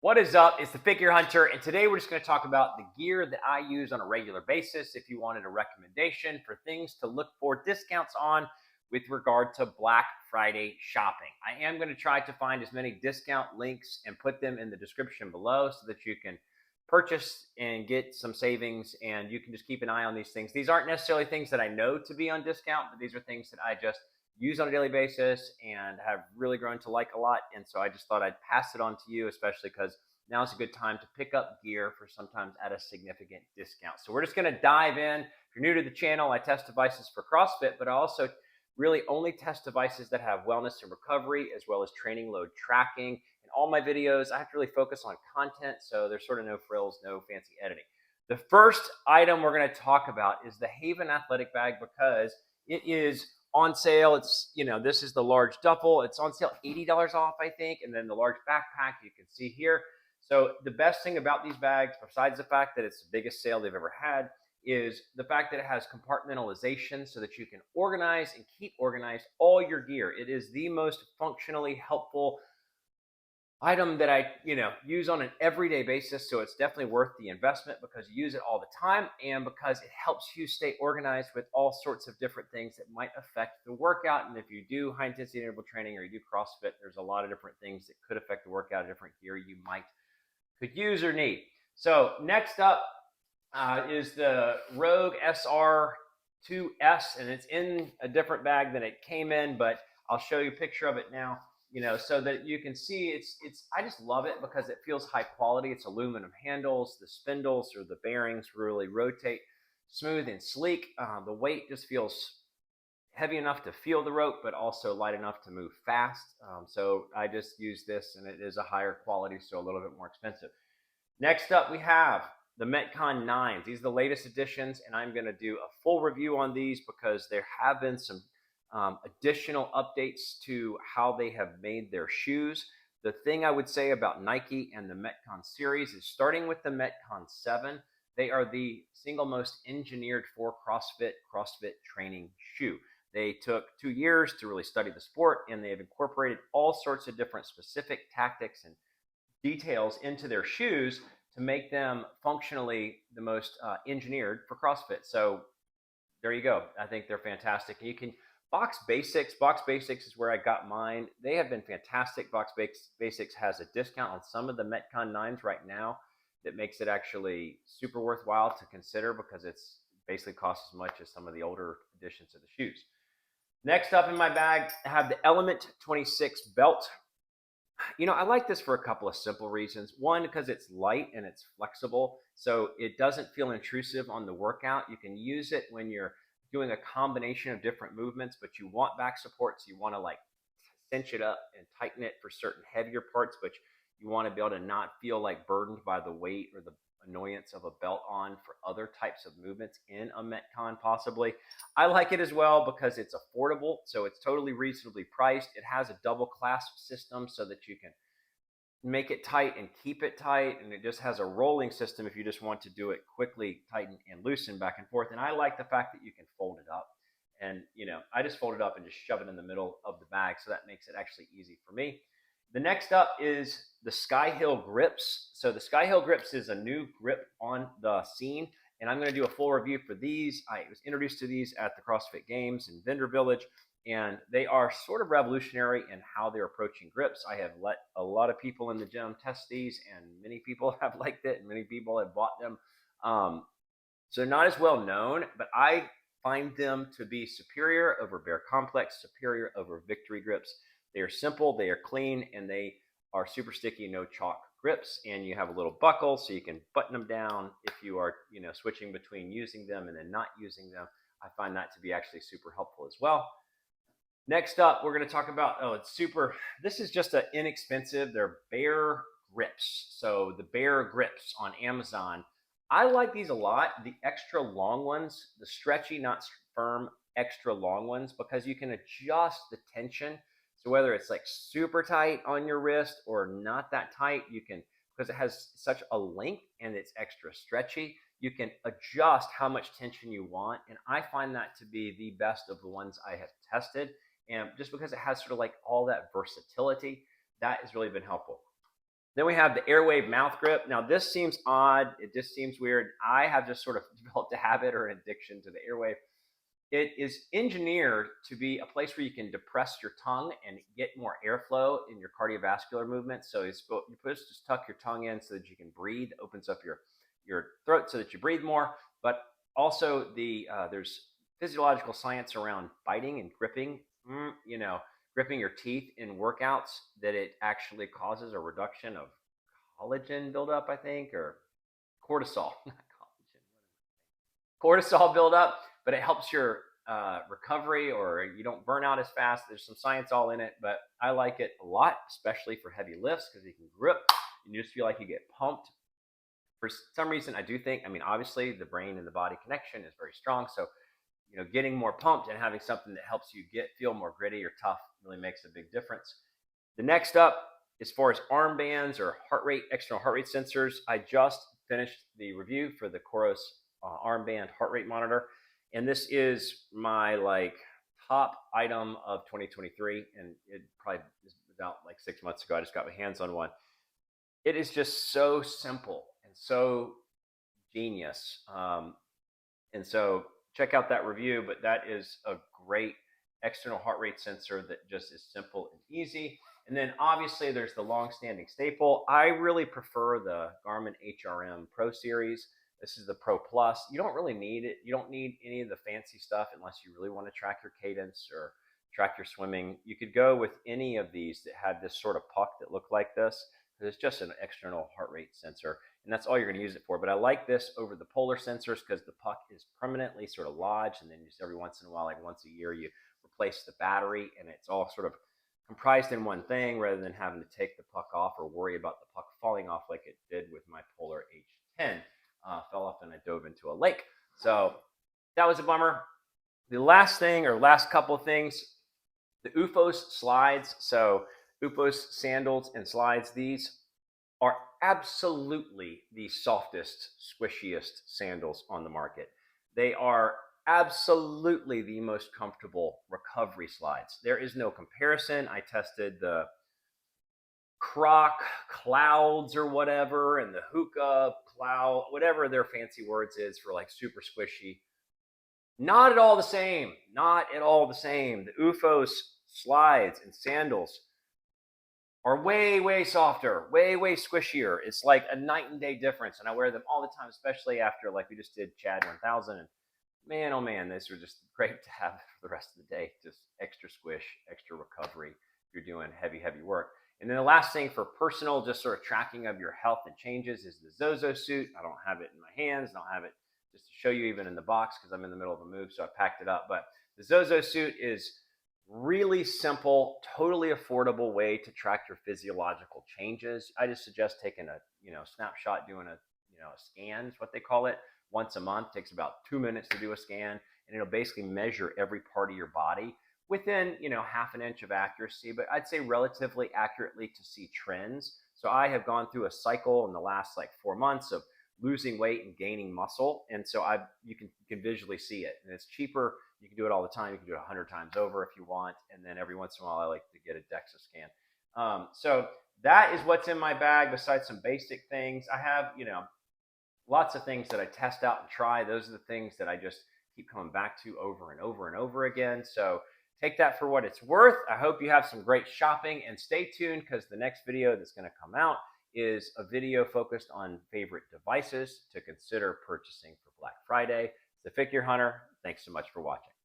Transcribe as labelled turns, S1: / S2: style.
S1: What is up? It's the Figure Hunter, and today we're just going to talk about the gear that I use on a regular basis. If you wanted a recommendation for things to look for discounts on with regard to Black Friday shopping, I am going to try to find as many discount links and put them in the description below so that you can purchase and get some savings, and you can just keep an eye on these things. These aren't necessarily things that I know to be on discount, but these are things that I just use on a daily basis and have really grown to like a lot. And so I just thought I'd pass it on to you, especially because now is a good time to pick up gear for sometimes at a significant discount. So we're just going to dive in. If you're new to the channel, I test devices for CrossFit, but I also really only test devices that have wellness and recovery, as well as training load tracking. In all my videos, I have to really focus on content, so there's sort of no frills, no fancy editing. The first item we're going to talk about is the Haven Athletic Bag, because it is on sale. It's, this is the large duffel. It's on sale $80 off, I think. And then the large backpack you can see here. So the best thing about these bags, besides the fact that it's the biggest sale they've ever had, is the fact that it has compartmentalization so that you can organize and keep organized all your gear. It is the most functionally helpful item that I use on an everyday basis. So it's definitely worth the investment because you use it all the time and because it helps you stay organized with all sorts of different things that might affect the workout. And if you do high intensity interval training or you do CrossFit, there's a lot of different things that could affect the workout, different gear you could use or need. So next up is the Rogue SR2S, and it's in a different bag than it came in, but I'll show you a picture of it now, so that you can see I just love it because it feels high quality. It's aluminum handles, the spindles or the bearings really rotate smooth and sleek. The weight just feels heavy enough to feel the rope, but also light enough to move fast. So I just use this, and it is a higher quality, so a little bit more expensive. Next up, we have the Metcon 9s. These are the latest additions, and I'm going to do a full review on these because there have been some additional updates to how they have made their shoes. The thing I would say about Nike and the Metcon series is, starting with the Metcon 7, they are the single most engineered for CrossFit training shoe. They took 2 years to really study the sport, and they have incorporated all sorts of different specific tactics and details into their shoes to make them functionally the most engineered for CrossFit. So there you go. I think they're fantastic. And you can Box Basics is where I got mine. They have been fantastic. Box Basics has a discount on some of the Metcon 9s right now that makes it actually super worthwhile to consider, because it's basically costs as much as some of the older editions of the shoes. Next up in my bag, I have the Element 26 belt. I like this for a couple of simple reasons. One, because it's light and it's flexible, so it doesn't feel intrusive on the workout. You can use it when you're doing a combination of different movements, but you want back support, so you want to cinch it up and tighten it for certain heavier parts, but you want to be able to not feel burdened by the weight or the annoyance of a belt on for other types of movements in a Metcon possibly. I like it as well because it's affordable, so it's totally reasonably priced. It has a double clasp system so that you can make it tight and keep it tight, and it just has a rolling system if you just want to do it quickly, tighten and loosen back and forth. And I like the fact that you can fold it up, and I just fold it up and just shove it in the middle of the bag, so that makes it actually easy for me. The next up is the Skyhill grips. So the Skyhill grips is a new grip on the scene, and I'm going to do a full review for these. I was introduced to these at the CrossFit Games in Vendor Village, and they are sort of revolutionary in how they're approaching grips. I have let a lot of people in the gym test these, and many people have liked it, and many people have bought them. So not as well known, but I find them to be superior over Bear Complex, superior over Victory grips. They are simple, they are clean, and they are super sticky, no chalk grips. And you have a little buckle so you can button them down if you are, switching between using them and then not using them. I find that to be actually super helpful as well. Next up, we're going to talk about, this is just an inexpensive, they're Bear grips. So the Bear grips on Amazon. I like these a lot. The extra long ones, the stretchy, not firm, extra long ones, because you can adjust the tension. So whether it's super tight on your wrist or not that tight, you can, because it has such a length and it's extra stretchy, you can adjust how much tension you want. And I find that to be the best of the ones I have tested. And just because it has sort of all that versatility, that has really been helpful. Then we have the Airwave mouth grip. Now this seems odd. It just seems weird. I have just sort of developed a habit or an addiction to the Airwave. It is engineered to be a place where you can depress your tongue and get more airflow in your cardiovascular movement. So you're supposed to just tuck your tongue in so that you can breathe, opens up your throat so that you breathe more. But also there's physiological science around biting and gripping. Gripping your teeth in workouts, that it actually causes a reduction of collagen buildup, I think, or cortisol, not cortisol buildup, but it helps your recovery, or you don't burn out as fast. There's some science all in it, but I like it a lot, especially for heavy lifts, because you can grip and you just feel like you get pumped. For some reason, I do think, obviously the brain and the body connection is very strong. So, getting more pumped and having something that helps you feel more gritty or tough really makes a big difference. The next up, as far as armbands or external heart rate sensors, I just finished the review for the Coros armband heart rate monitor, and this is my top item of 2023. And it probably is about 6 months ago. I just got my hands on one. It is just so simple and so genius, and so check out that review. But that is a great external heart rate sensor that just is simple and easy. And then obviously there's the long-standing staple. I really prefer the Garmin HRM Pro Series. This is the Pro Plus. You don't really need it. You don't need any of the fancy stuff unless you really want to track your cadence or track your swimming. You could go with any of these that had this sort of puck that looked like this. It's just an external heart rate sensor, and that's all you're going to use it for. But I like this over the polar sensors because the puck is permanently sort of lodged, and then just every once in a while, like once a year, you replace the battery, and it's all sort of comprised in one thing rather than having to take the puck off or worry about the puck falling off like it did with my Polar H10. Fell off and I dove into a lake. So that was a bummer. The last thing, or last couple of things, the OOFOS slides. So OOFOS sandals and slides, these are absolutely the softest, squishiest sandals on the market. They are absolutely the most comfortable recovery slides. There is no comparison. I tested the Croc Clouds or whatever, and the Hookah Cloud, whatever their fancy words is for super squishy. Not at all the same. Not at all the same. The OOFOS slides and sandals are way, way softer, way, way squishier. It's like a night and day difference. And I wear them all the time, especially after we just did Chad 1000. And man, oh man, these are just great to have for the rest of the day. Just extra squish, extra recovery if you're doing heavy, heavy work. And then the last thing for personal, just sort of tracking of your health and changes, is the Zozo suit. I don't have it in my hands. I don't have it just to show you even in the box because I'm in the middle of a move, so I packed it up. But the Zozo suit is really simple, totally affordable way to track your physiological changes. I just suggest taking a snapshot, doing a scan is what they call it, once a month. It takes about 2 minutes to do a scan, and it'll basically measure every part of your body within half an inch of accuracy, but I'd say relatively accurately to see trends. So I have gone through a cycle in the last 4 months of losing weight and gaining muscle, and so you can visually see it, and it's cheaper. You can do it all the time. You can do it 100 times over if you want, and then every once in a while I like to get a DEXA scan. So that is what's in my bag. Besides some basic things, I have lots of things that I test out and try. Those are the things that I just keep coming back to over and over and over again. So take that for what it's worth. I hope you have some great shopping, and stay tuned because the next video that's going to come out is a video focused on favorite devices to consider purchasing for Black Friday. It's the Figure Hunter. Thanks so much for watching.